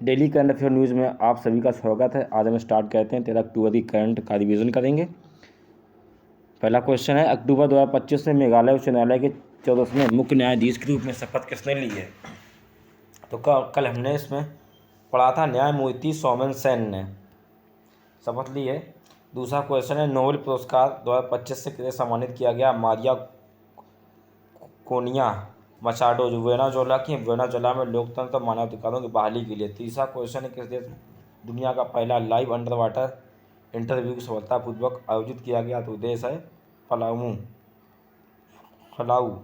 Daily current affair news में आप सभी का स्वागत है। आज हम स्टार्ट करते हैं 13 अक्टूबर की करंट का रिवीजन करेंगे। पहला क्वेश्चन है, अक्टूबर 2025 में मेघालय उच्च न्यायालय के 14वें मुख्य न्यायाधीश के रूप में शपथ किसने ली है? तो कल हमने इसमें पढ़ा था, न्यायमूर्ति सोमेन सेन ने शपथ ली है। दूसरा क्वेश्चन है, नोबेल पुरस्कार 2025 से किसे सम्मानित किया गया? मारिया कोनिया मचाडो जो वेनेजुएला में लोकतंत्र और मानवाधिकारों की बहाली के लिए। तीसरा क्वेश्चन है, किस देश दुनिया का पहला लाइव अंडर वाटर इंटरव्यू सफलतापूर्वक आयोजित किया गया? तो देश है फलाऊ।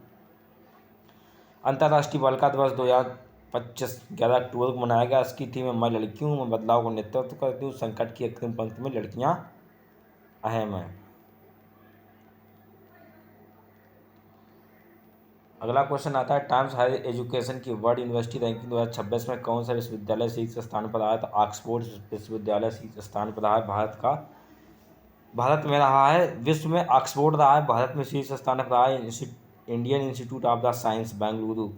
अंतर्राष्ट्रीय बालिका दिवस 2025 11 अक्टूबर को मनाया गया। इसकी थीम है मैं लड़कियों में बदलाव को नेतृत्व करती हूँ, संकट की अग्रिम पंक्ति में लड़कियाँ अहम हैं। अगला क्वेश्चन आता है, टाइम्स हायर एजुकेशन की वर्ल्ड यूनिवर्सिटी रैंकिंग 2026 में कौन सा विश्वविद्यालय शीर्ष स्थान पर आया? तो ऑक्सफोर्ड विश्वविद्यालय शीर्ष स्थान पर रहा है भारत में रहा है। विश्व में ऑक्सफोर्ड रहा है, भारत में शीर्ष स्थान पर रहा है Indian institute of the science Bengaluru.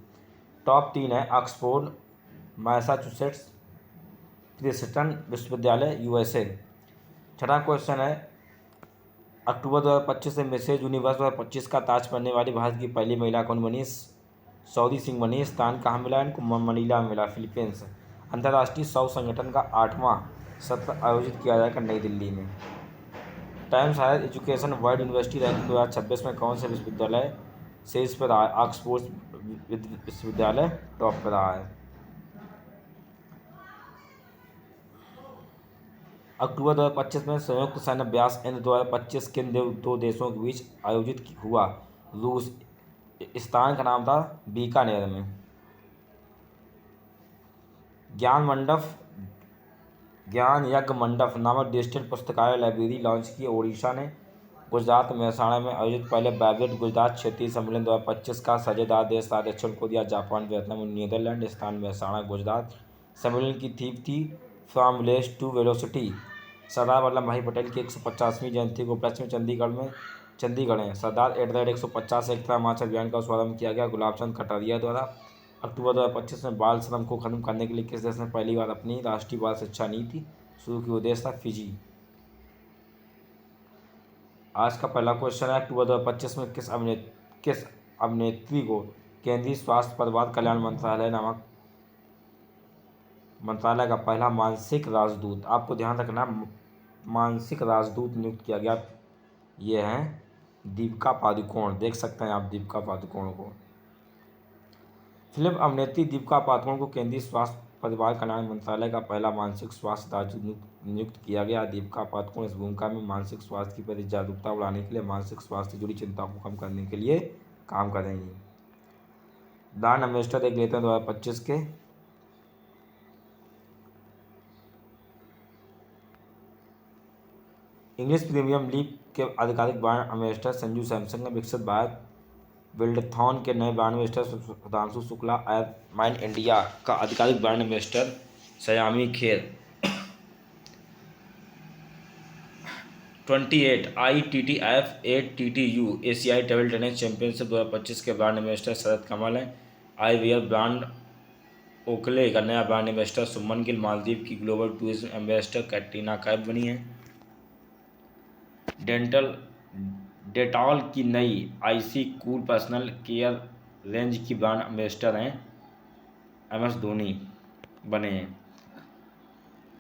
Top 3 है ऑक्सफोर्ड, मैसाचुसेट्स, प्रिंसटन विश्वविद्यालय USA। छठा क्वेश्चन है, अक्टूबर 2025 से मिसेज यूनिवर्स 2025 का ताज पहनने वाली भारत की पहली महिला कौन बनी? सऊदी सिंह बनी। स्थान कहाँ मिला इनको? मनीला में मिला, फिलीपींस। अंतर्राष्ट्रीय सौर संगठन का 8वां सत्र आयोजित किया जाएगा नई दिल्ली में। Times Higher Education World University ranking 2026 में कौन से विश्वविद्यालय शीर्ष पर रहा है? ऑक्सफोर्ड विश्वविद्यालय टॉप पर रहा है। अक्टूबर 2025 में संयुक्त सैन्य अभ्यास इंद्र 2025 किन दो देशों के बीच आयोजित हुआ? रूस। स्थान का नाम था बीकानेर में। ज्ञान यज्ञ मंडप नामक डिजिटल पुस्तकालय लाइब्रेरी लॉन्च की ओडिशा ने। गुजरात मेहसाणा में आयोजित पहले वाइब्रेंट गुजरात क्षेत्रीय सम्मेलन 2025 का साझेदार देश था दक्षिण कोरिया, जापान, वियतनाम और नीदरलैंड। स्थान मेहसाणा गुजरात। सम्मेलन की थीम थी from village to velocity. Sardar Vallabh भाई पटेल की 150वीं जयंती को उपलक्ष्य में चंडीगढ़ में सरदार 150 एकता मार्च अभियान का शुभारंभ किया गया गुलाब चंद कटारिया द्वारा। अक्टूबर 2025 में बाल श्रम को खत्म करने के लिए किस देश ने पहली बार अपनी राष्ट्रीय बाल शिक्षा नीति शुरू की? देश था फिजी। आज का पहला क्वेश्चन है, अक्टूबर 2025 में किस अभिनेत्री को केंद्रीय स्वास्थ्य परिवार कल्याण मंत्रालय का पहला मानसिक राजदूत, आपको ध्यान रखना, मानसिक राजदूत नियुक्त किया गया? ये हैं दीपिका पादुकोण। देख सकते हैं आप दीपिका पादुकोण को। फिल्म अभिनेत्री दीपिका पादुकोण को केंद्रीय स्वास्थ्य परिवार कल्याण मंत्रालय का पहला मानसिक स्वास्थ्य राजदूत नियुक्त किया गया। दीपिका पादुकोण इस भूमिका में मानसिक स्वास्थ्य की प्रति जागरूकता बढ़ाने के लिए मानसिक स्वास्थ्य से जुड़ी चिंताओं को कम करने के लिए काम करेंगी। ब्रांड एम्बेसडर देख लेते हैं 2025 के। इंग्लिश प्रीमियर लीग के आधिकारिक ब्रांड एम्बेसडर संजू सैमसंग ने विकसित भारत बिल्डथॉन के नए brand ambassador Sudhanshu Shukla, Airmine India का आधिकारिक brand ambassador Saiyami Kher. 28 ITTF 8 TTU एशियाई टेबल टेनिस चैंपियनशिप 2025 के ब्रांड एम्बेसडर शरद कमल हैं। आईवीआर ब्रांड ओकले का नया ब्रांड एम्बेसडर सुमन गिल। मालदीव की global tourism ambassador Katrina Kaif बनी है। डेटॉल की नई IC cool personal care range की ब्रांड एम्बेसडर हैं MS धोनी बने हैं।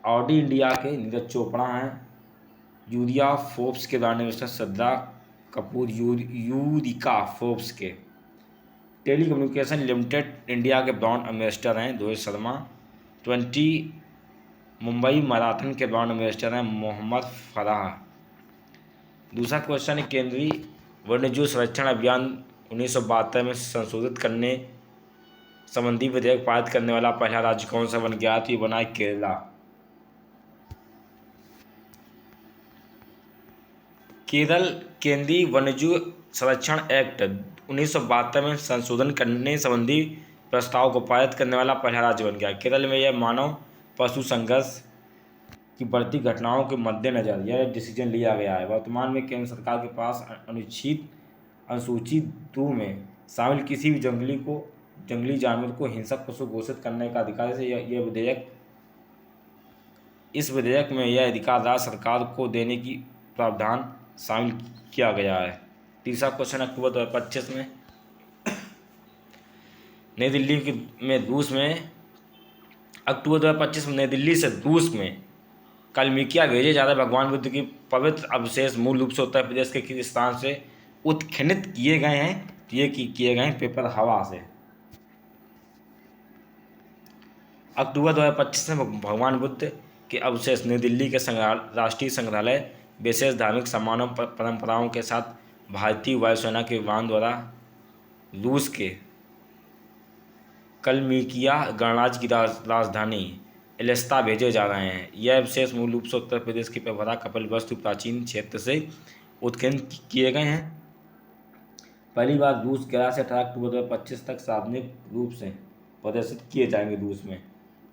ऑडी इंडिया के नीरज चोपड़ा हैं। यूरिया फोर्ब्स के brand ambassador Shraddha Kapoor Eureka Forbes के। टेलीकम्युनिकेशन लिमिटेड इंडिया के ब्रांड एम्बेसडर हैं रोहित शर्मा। 20 मुंबई मैराथन के ब्रांड एम्बेसडर हैं मोहम्मद फराह। दूसरा क्वेश्चन है, केंद्रीय वन्यजीव संरक्षण अभियान 1972 में संशोधित करने संबंधी विधेयक पारित करने वाला पहला राज्य कौन सा बन गया? तो ये बना है केरला। केरल केंद्रीय वन्यजीव संरक्षण एक्ट 1972 में संशोधन करने संबंधी प्रस्ताव को पारित करने वाला पहला राज्य बन गया। केरल में यह मानव पशु संघर्ष की बढ़ती घटनाओं के मद्देनजर यह डिसीजन लिया गया है। वर्तमान में केंद्र सरकार के पास अनुसूची 2 में शामिल किसी भी जंगली जानवर को हिंसक पशु घोषित करने का अधिकार है। यह विधेयक इस विधेयक में यह अधिकार राज्य सरकार को देने की प्रावधान शामिल किया गया है। तीसरा क्वेश्चन, अक्टूबर 2025 में नई दिल्ली में रूस में अक्टूबर 2025 में नई दिल्ली से रूस में कलमिकिया भेजे जा रहे भगवान बुद्ध की पवित्र अवशेष मूल रूप से उत्तर प्रदेश के किस स्थान से उत्खनन किए गए हैं? तो ये किए गए हैं पेपर हवा से। अक्टूबर 2025 में भगवान बुद्ध के अवशेष नई दिल्ली के राष्ट्रीय संग्रहालय विशेष धार्मिक सम्मानों परंपराओं के साथ भारतीय वायुसेना के विमान द्वारा रूस के कलमिकिया गणराज्य की राजधानी एलेस्ता भेजे जा रहे हैं। यह अवशेष मूल रूप से उत्तर प्रदेश के पेपरा कपिलवस्तु प्राचीन क्षेत्र से उत्खनन किए गए हैं। पहली बार रूस 11 से 18 अक्टूबर 2025 तक सार्वजनिक रूप से प्रदर्शित किए जाएंगे रूस में।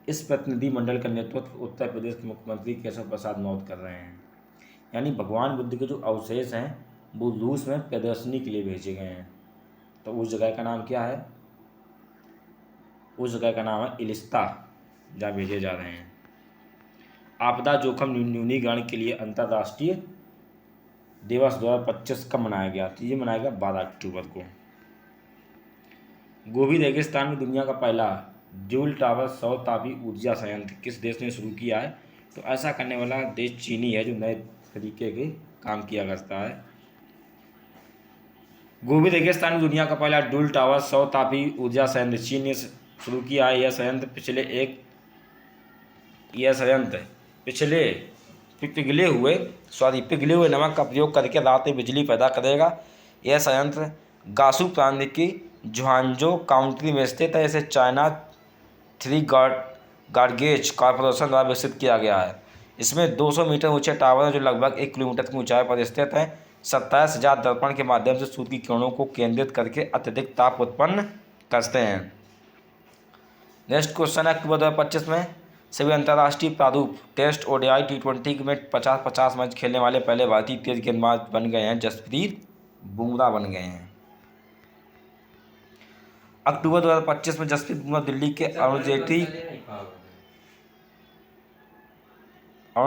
इस प्रतिनिधिमंडल का नेतृत्व उत्तर प्रदेश के मुख्यमंत्री केशव प्रसाद मौर्य कर रहे हैं। यानी भगवान बुद्ध के जो अवशेष हैं वो रूस में प्रदर्शनी के लिए भेजे गए हैं। तो उस जगह का नाम क्या है? उस जगह का नाम है एलेस्ता, जहाँ भेजे जा रहे हैं। आपदा जोखिम न्यूनीकरण के लिए अंतर्राष्ट्रीय दिवस 2025 कब मनाया गया? तो ये मनाया गया 12 अक्टूबर को। गोबी रेगिस्तान में दुनिया का पहला ड्यूल टावर सौर तापी ऊर्जा संयंत्र किस देश ने शुरू किया है? तो ऐसा करने वाला देश चीनी है, जो नए तरीके के काम किया करता है। गोबी रेगिस्तान में दुनिया का पहला ड्यूल टावर सौर तापी ऊर्जा संयंत्र चीन ने शुरू किया है। यह संयंत्र पिघले हुए नमक का प्रयोग करके रात में बिजली पैदा करेगा। यह संयंत्र गासू प्रांत की झुआंजो काउंटी में स्थित है। इसे चाइना 3 गार्गेज कॉरपोरेशन द्वारा विकसित किया गया है। इसमें 200 मीटर ऊंचे टावर हैं जो लगभग 1 किलोमीटर की ऊंचाई पर स्थित हैं। 27,000 दर्पण के माध्यम से सूर्य की किरणों को केंद्रित करके अत्यधिक ताप उत्पन्न करते हैं। नेक्स्ट क्वेश्चन है, अक्टूबर 2025 में सभी अंतर्राष्ट्रीय प्रारूप टेस्ट ओडीआई T20 में 50-50 मैच खेलने वाले पहले भारतीय तेज गेंदबाज बन गए हैं। जसप्रीत बुमराह बन गए हैं। अक्टूबर 2025 में जसप्रीत बुमराह दिल्ली के अरुण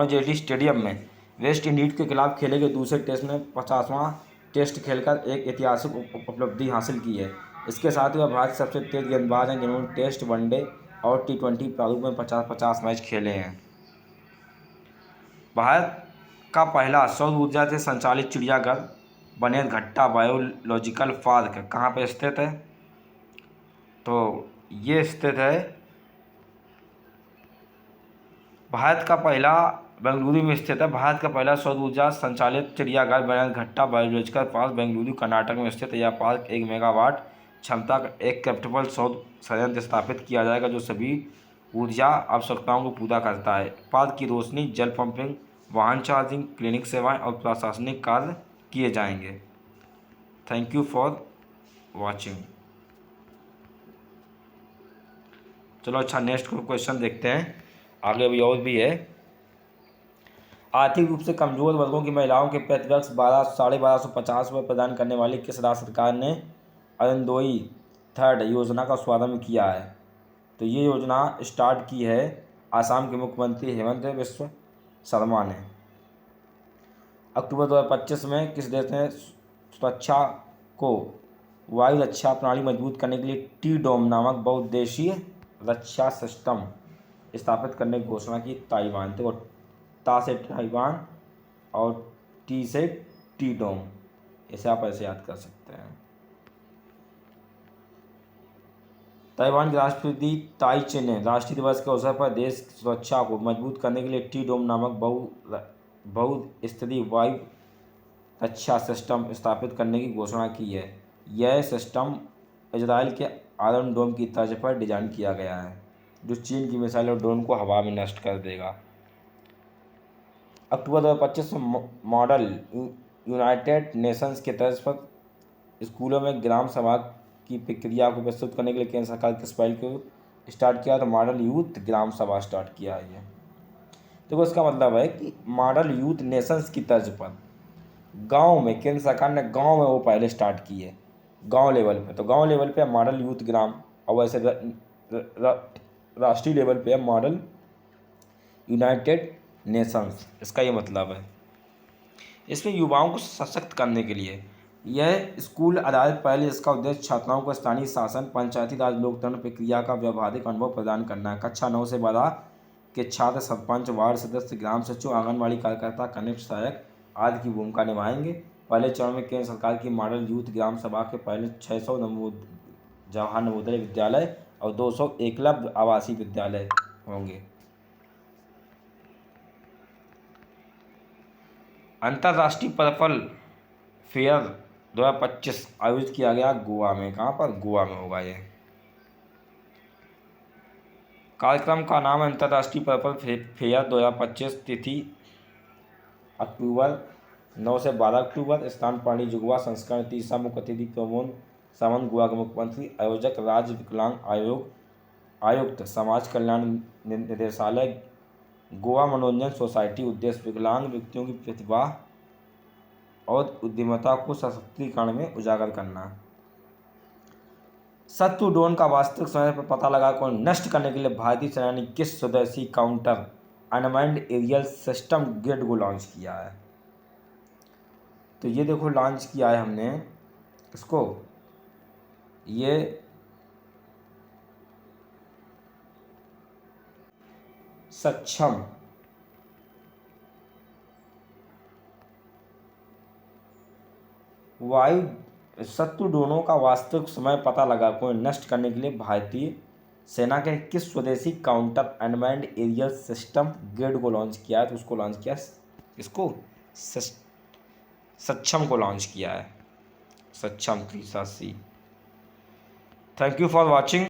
जेटली स्टेडियम में वेस्ट इंडीज के खिलाफ खेले गए दूसरे टेस्ट में 50वां टेस्ट खेलकर एक ऐतिहासिक उपलब्धि हासिल की है। इसके साथ ही वह भारत के सबसे तेज गेंदबाज हैं जिन्होंने टेस्ट, वनडे और T20 प्रारूप में 50-50 मैच खेले हैं। भारत का पहला सौर ऊर्जा से संचालित चिड़ियाघर बनेरघट्टा बायोलॉजिकल पार्क कहाँ पर स्थित है? तो ये स्थित है बेंगलुरु में स्थित है। भारत का पहला सौर ऊर्जा संचालित चिड़ियाघर बनेरघट्टा बायोलॉजिकल पार्क बेंगलुरु कर्नाटक में स्थित है। यह पार्क 1 मेगावाट क्षमता का एक कैप्टिवल सौर संयंत्र स्थापित किया जाएगा जो सभी ऊर्जा आवश्यकताओं को पूरा करता है। पार्क की रोशनी, जल पंपिंग, वाहन चार्जिंग, क्लिनिक सेवाएं और प्रशासनिक कार्य किए जाएंगे। Thank you for watching. चलो अच्छा, नेक्स्ट क्वेश्चन देखते हैं। आगे अभी और भी है। आर्थिक रूप से कमजोर वर्गों की महिलाओं के प्रतिवर्ष 12,550 रुपये प्रदान करने वाली किस राज्य सरकार ने अरुणोदय 3 योजना का शुभारंभ किया है? तो ये योजना स्टार्ट की है आसाम के मुख्यमंत्री हेमंत बिस्व शर्मा ने। अक्टूबर 2025 में किस देश ने सुरक्षा को वायु रक्षा प्रणाली मजबूत करने के लिए टी-डोम नामक बहुउद्देशीय रक्षा सिस्टम स्थापित करने की घोषणा की? ताइवान। देखो, ता से ताइवान और टी से टी-डोम, इसे आप ऐसे याद कर सकते हैं। ताइवान के राष्ट्रपति ताई चे ने राष्ट्रीय दिवस के अवसर पर देश की सुरक्षा को मजबूत करने के लिए टी-डोम नामक बहुस्तरीय वायु रक्षा सिस्टम स्थापित करने की घोषणा की है। यह सिस्टम इजराइल के आयरन डोम की तर्ज पर डिजाइन किया गया है जो चीन की मिसाइल और ड्रोन को हवा में नष्ट कर देगा। अक्टूबर 2025 में मॉडल यूनाइटेड नेशंस के तर्ज पर स्कूलों में ग्राम सभा की प्रक्रिया को प्रस्तुत करने के लिए केंद्र सरकार किस पहल को स्टार्ट किया? तो मॉडल यूथ ग्राम सभा स्टार्ट किया है। देखो, इसका मतलब है कि मॉडल यूथ नेशंस की तर्ज पर गांव में केंद्र सरकार ने गांव में वो पहले स्टार्ट की है, गांव लेवल पे। तो गांव लेवल पे मॉडल यूथ ग्राम, और वैसे राष्ट्रीय लेवल पे मॉडल यूनाइटेड नेशंस, इसका ये मतलब है। इसमें युवाओं को सशक्त करने के लिए यह स्कूल आधारित पहले इसका उद्देश्य छात्राओं को स्थानीय शासन, पंचायती राज, लोकतंत्र प्रक्रिया का व्यावहारिक अनुभव प्रदान करना है। कक्षा 9 से 12 के छात्र सरपंच, वार्ड सदस्य, ग्राम सचिव, आंगनबाड़ी कार्यकर्ता, कनिष्ठ सहायक आदि की भूमिका निभाएंगे। पहले चरण में केंद्र सरकार की मॉडल यूथ ग्राम सभा के पहले 600 जवाहर नवोदय विद्यालय और 200 एकलव्य आवासीय विद्यालय होंगे। अंतर्राष्ट्रीय पर्पल फेयर 2025 आयोजित किया गया गोवा में। कहाँ पर? गोवा में होगा ये कार्यक्रम का नाम है अंतर्राष्ट्रीय पर्पल फेयर 2025। तिथि अक्टूबर 9 से 12 अक्टूबर। स्थान पानी गोवा। संस्करण 30। मुख्य अतिथि प्रमोद सावंत गोवा के मुख्यमंत्री। आयोजक राज्य विकलांग आयुक्त समाज कल्याण निदेशालय गोवा। मनोरंजन सोसाइटी। उद्देश्य विकलांग व्यक्तियों की प्रतिभा और उद्यमिता को सशक्तिकरण में उजागर करना। शत्रु ड्रोन का वास्तविक समय पर पता लगा को नष्ट करने के लिए भारतीय सेना ने किस स्वदेशी counter unmanned aerial system grid को लॉन्च किया है? तो ये देखो लॉन्च किया है हमने इसको, ये सक्षम वायु शत्रु ड्रोनों का वास्तविक समय पता लगा को नष्ट करने के लिए भारतीय सेना के किस स्वदेशी counter unmanned aerial system grid को लॉन्च किया है? तो उसको लॉन्च किया, इसको सक्षम को लॉन्च किया है। सक्षम 3C। Thank you for watching.